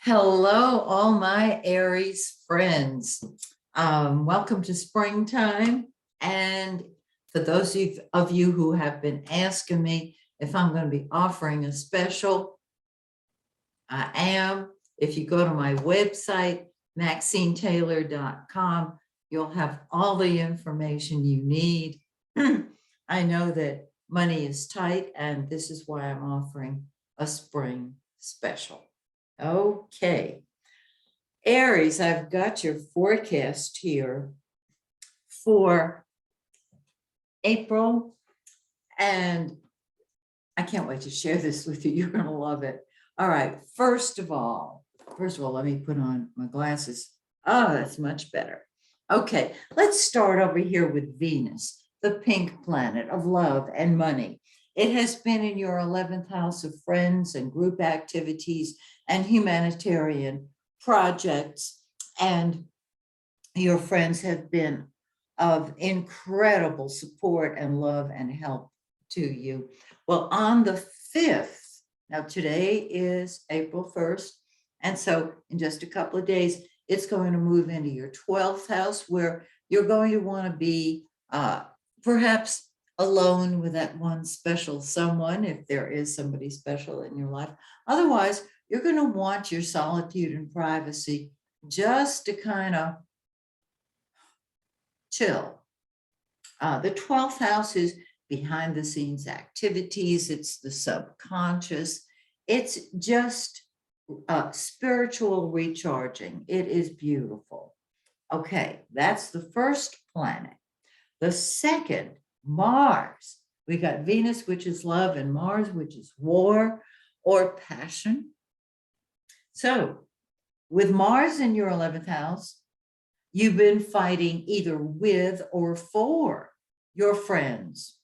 Hello, all my Aries friends. Welcome to springtime. And for those of you who have been asking me if I'm going to be offering a special, I am. If you go to my website, MaxineTaylor.com, you'll have all the information you need. I know that money is tight, and this is why I'm offering a spring special. Okay. Aries, I've got your forecast here for April, and I can't wait to share this with you. You're going to love it. All right. First of all, let me put on my glasses. Oh, that's much better. Okay. Let's start over here with Venus, the pink planet of love and money. It has been in your 11th house of friends and group activities and humanitarian projects, and your friends have been of incredible support and love and help to you. Well, on the 5th, now today is April 1st, and so in just a couple of days, it's going to move into your 12th house, where you're going to want to be perhaps alone with that one special someone, if there is somebody special in your life. Otherwise, you're going to want your solitude and privacy just to kind of chill. The 12th house is behind the scenes activities. It's the subconscious. It's just spiritual recharging. It is beautiful. Okay, that's the first planet. The second, Mars. We got Venus, which is love, and Mars, which is war or passion. So with Mars in your 11th house, you've been fighting either with or for your friends,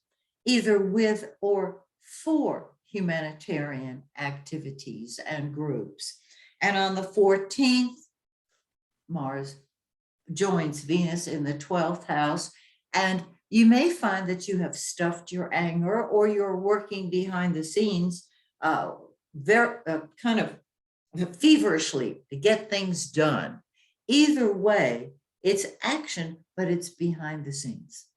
either with or for humanitarian activities and groups. And on the 14th, Mars joins Venus in the 12th house, and you may find that you have stuffed your anger, or you're working behind the scenes kind of feverishly to get things done. Either way, it's action, but it's behind the scenes.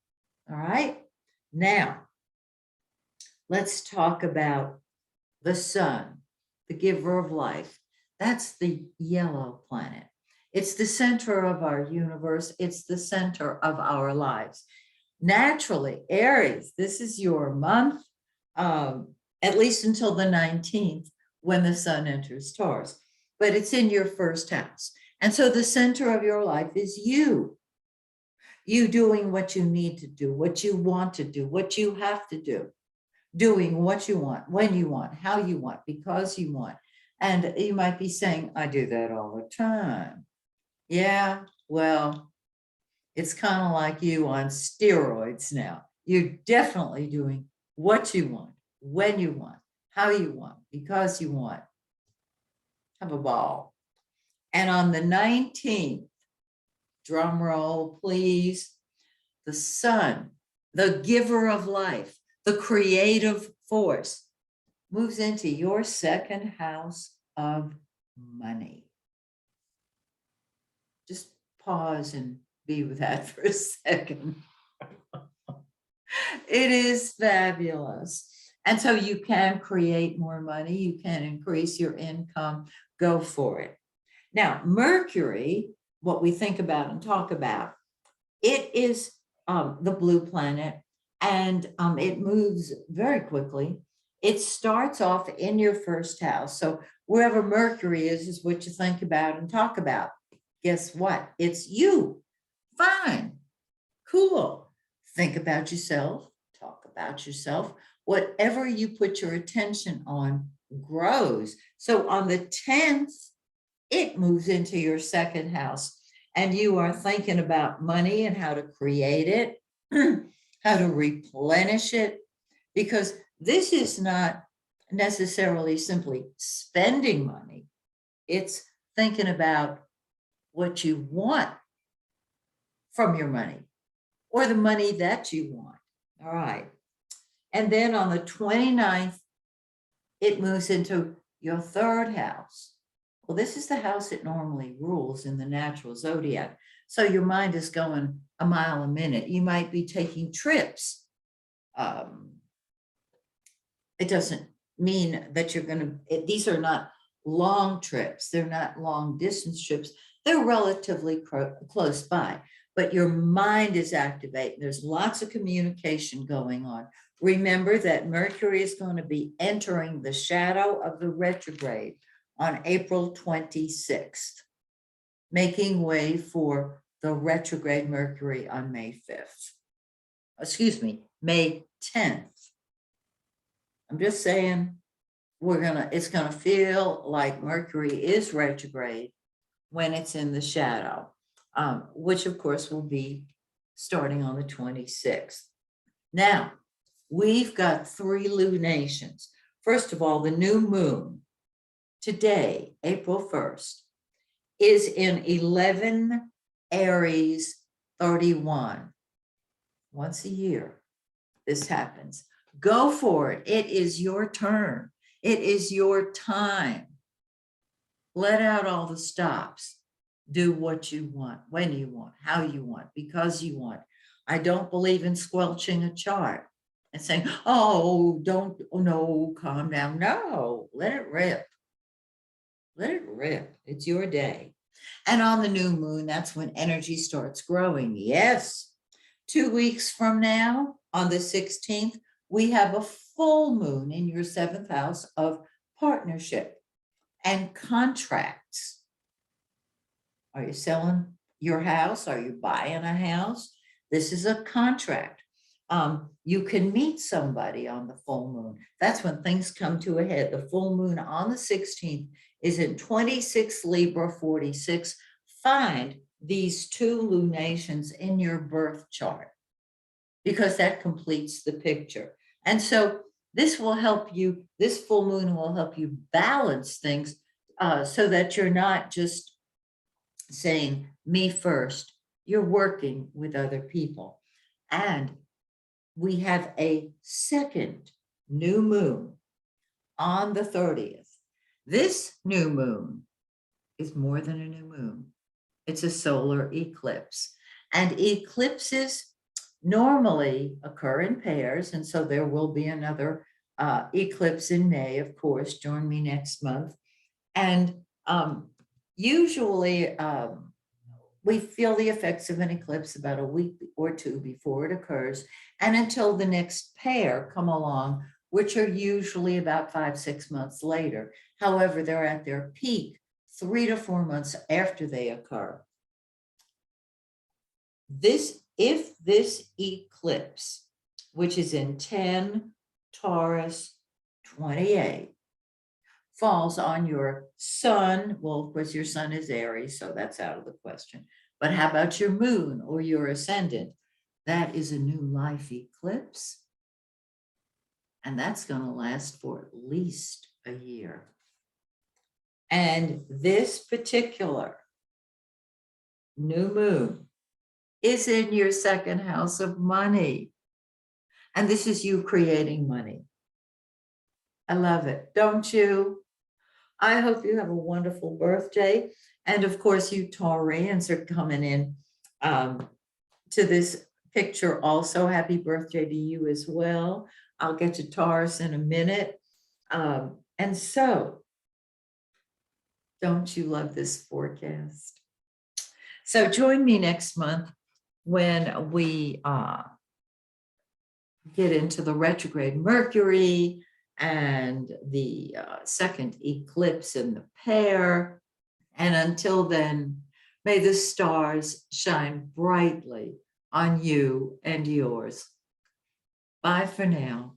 All right. Now, let's talk about the sun, the giver of life. That's the yellow planet. It's the center of our universe. It's the center of our lives. Naturally, Aries, this is your month, at least until the 19th, when the sun enters Taurus, but it's in your first house. And so the center of your life is you doing what you need to do, what you want to do, what you have to do, doing what you want, when you want, how you want, because you want. And you might be saying, I do that all the time. Yeah, well, it's kind of like you on steroids now. You're definitely doing what you want, when you want, how you want, because you want. Have a ball. And on the 19th, drum roll, please, the sun, the giver of life, the creative force, moves into your second house of money. Just pause and be with that for a second. It is fabulous. And so you can create more money. You can increase your income. Go for it. Now, Mercury, what we think about and talk about, it is the blue planet, and it moves very quickly. It starts off in your first house. So wherever Mercury is what you think about and talk about. Guess what? It's you. Fine. Cool. Think about yourself. Talk about yourself. Whatever you put your attention on grows. So on the 10th, it moves into your second house, and you are thinking about money and how to create it, how to replenish it, because this is not necessarily simply spending money. It's thinking about what you want from your money, or the money that you want. All right. And then on the 29th, it moves into your third house, Well, this is the house it normally rules in the natural zodiac. So your mind is going a mile a minute. You might be taking trips. Um, it doesn't mean that you're going to, these are not long trips. They're not long distance trips. They're relatively close by, but your mind is activated. There's lots of communication going on. Remember that Mercury is going to be entering the shadow of the retrograde on April 26th, making way for the retrograde Mercury on May 5th. Excuse me, May 10th. I'm just saying it's gonna feel like Mercury is retrograde when it's in the shadow, which of course will be starting on the 26th. Now, we've got 3 lunations. First of all, the new moon today, April 1st, is in 11 Aries 31. Once a year, this happens. Go for it. It is your turn. It is your time. Let out all the stops. Do what you want, when you want, how you want, because you want. I don't believe in squelching a chart and saying, oh, don't, oh no, calm down. No, let it rip. Let it rip. It's your day. And on the new moon, that's when energy starts growing. Yes. 2 weeks from now, on the 16th, we have a full moon in your 7th house of partnership and contracts. Are you selling your house? Are you buying a house? This is a contract. You can meet somebody on the full moon. That's when things come to a head. The full moon on the 16th is in 26 Libra 46. Find these 2 lunations in your birth chart because that completes the picture. And so this will help you, this full moon will help you balance things so that you're not just saying me first, you're working with other people. And we have a second new moon on the 30th. This new moon is more than a new moon. It's a solar eclipse. And eclipses normally occur in pairs. And so there will be another eclipse in May, of course. Join me next month. And usually we feel the effects of an eclipse about a week or 2 before it occurs, and until the next pair come along, which are usually about 5-6 months later. However, they're at their peak 3 to 4 months after they occur. If this eclipse, which is in 10 Taurus 28, falls on your sun, well, of course, your sun is Aries, so that's out of the question. But how about your moon or your ascendant? That is a new life eclipse. And that's going to last for at least a year. And this particular new moon is in your 2nd house of money. And this is you creating money. I love it, don't you? I hope you have a wonderful birthday. And of course, you Taurians are coming in to this picture also. Happy birthday to you as well. I'll get to Taurus in a minute. And so, don't you love this forecast? So join me next month when we get into the retrograde Mercury and the 2nd eclipse in the pair. And until then, may the stars shine brightly on you and yours. Bye for now.